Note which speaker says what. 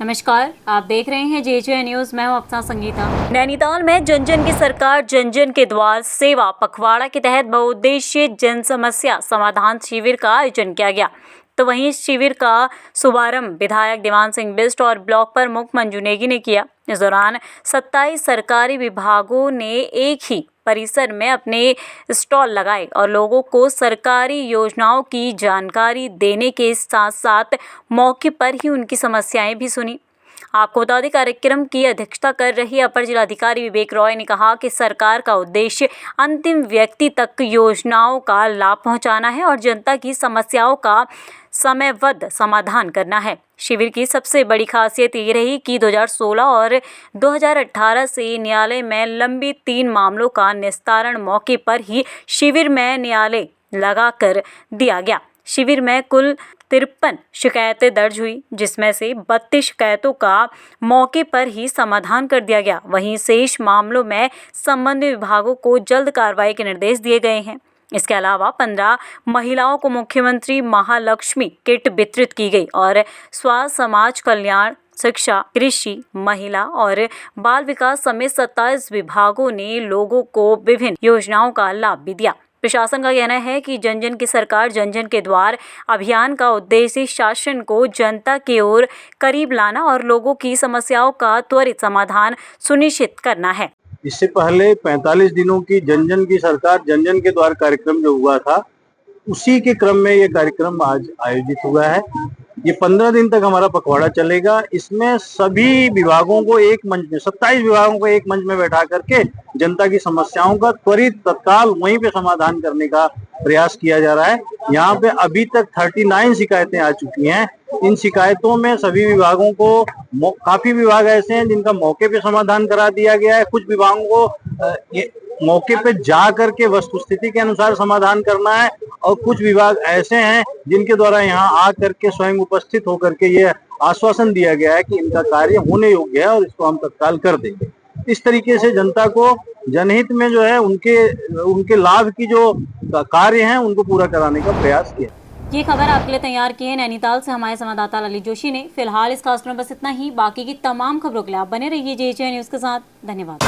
Speaker 1: नमस्कार, आप देख रहे हैं जेजे न्यूज। मैं हूं अपना संगीता। नैनीताल में जन जन की सरकार जन जन के द्वार सेवा पखवाड़ा के तहत बहुउद्देशीय जन समस्या समाधान शिविर का आयोजन किया गया। तो वहीं इस शिविर का शुभारंभ विधायक दीवान सिंह बिष्ट और ब्लॉक प्रमुख मंजू नेगी ने किया। इस दौरान 27 सरकारी विभागों ने एक ही परिसर में अपने स्टॉल लगाए और लोगों को सरकारी योजनाओं की जानकारी देने के साथ साथ मौके पर ही उनकी समस्याएं भी सुनी। आपको बता दें, कार्यक्रम की अध्यक्षता कर रही अपर जिलाधिकारी विवेक रॉय ने कहा कि सरकार का उद्देश्य अंतिम व्यक्ति तक योजनाओं का लाभ पहुंचाना है और जनता की समस्याओं का समयबद्ध समाधान करना है। शिविर की सबसे बड़ी खासियत ये रही कि 2016 और 2018 से न्यायालय में लंबित 3 मामलों का निस्तारण मौके पर ही शिविर में न्यायालय लगाकर दिया गया। शिविर में कुल 53 शिकायतें दर्ज हुई, जिसमें से 32 शिकायतों का मौके पर ही समाधान कर दिया गया। वहीं शेष मामलों में संबंधित विभागों को जल्द कार्रवाई के निर्देश दिए गए हैं। इसके अलावा 15 महिलाओं को मुख्यमंत्री महालक्ष्मी किट वितरित की गई और स्वास्थ्य, समाज कल्याण, शिक्षा, कृषि, महिला और बाल विकास समेत 27 विभागों ने लोगों को विभिन्न योजनाओं का लाभ भी दिया। प्रशासन का कहना है कि जन जन की सरकार जन जन के द्वार अभियान का उद्देश्य शासन को जनता के ओर करीब लाना और लोगों की समस्याओं का त्वरित समाधान सुनिश्चित करना है।
Speaker 2: इससे पहले 45 दिनों की जन जन की सरकार जन जन के द्वार कार्यक्रम जो हुआ था, उसी के क्रम में ये कार्यक्रम आज आयोजित हुआ है। ये 15 दिन तक हमारा पखवाड़ा चलेगा। इसमें सभी विभागों को एक मंच में 27 विभागों को एक मंच में बैठा करके जनता की समस्याओं का त्वरित तत्काल वहीं पे समाधान करने का प्रयास किया जा रहा है। यहाँ पे अभी तक 39 शिकायतें आ चुकी हैं। इन शिकायतों में सभी विभागों को काफी विभाग ऐसे हैं जिनका मौके पे समाधान करा दिया गया है। कुछ विभागों को मौके पे जा करके वस्तुस्थिति के अनुसार समाधान करना है और कुछ विभाग ऐसे हैं जिनके द्वारा यहाँ आ करके स्वयं उपस्थित होकर के ये आश्वासन दिया गया है कि इनका कार्य होने योग्य है और इसको हम तत्काल कर देंगे। इस तरीके से जनता को जनहित में जो है उनके लाभ की जो कार्य हैं उनको पूरा कराने का प्रयास किया।
Speaker 1: ये खबर आपके लिए तैयार की है नैनीताल से हमारे संवाददाता ललित जोशी ने। फिलहाल इस खास में बस इतना ही। बाकी की तमाम खबरों के लिए आप बने रहिए जेजे न्यूज के साथ। धन्यवाद।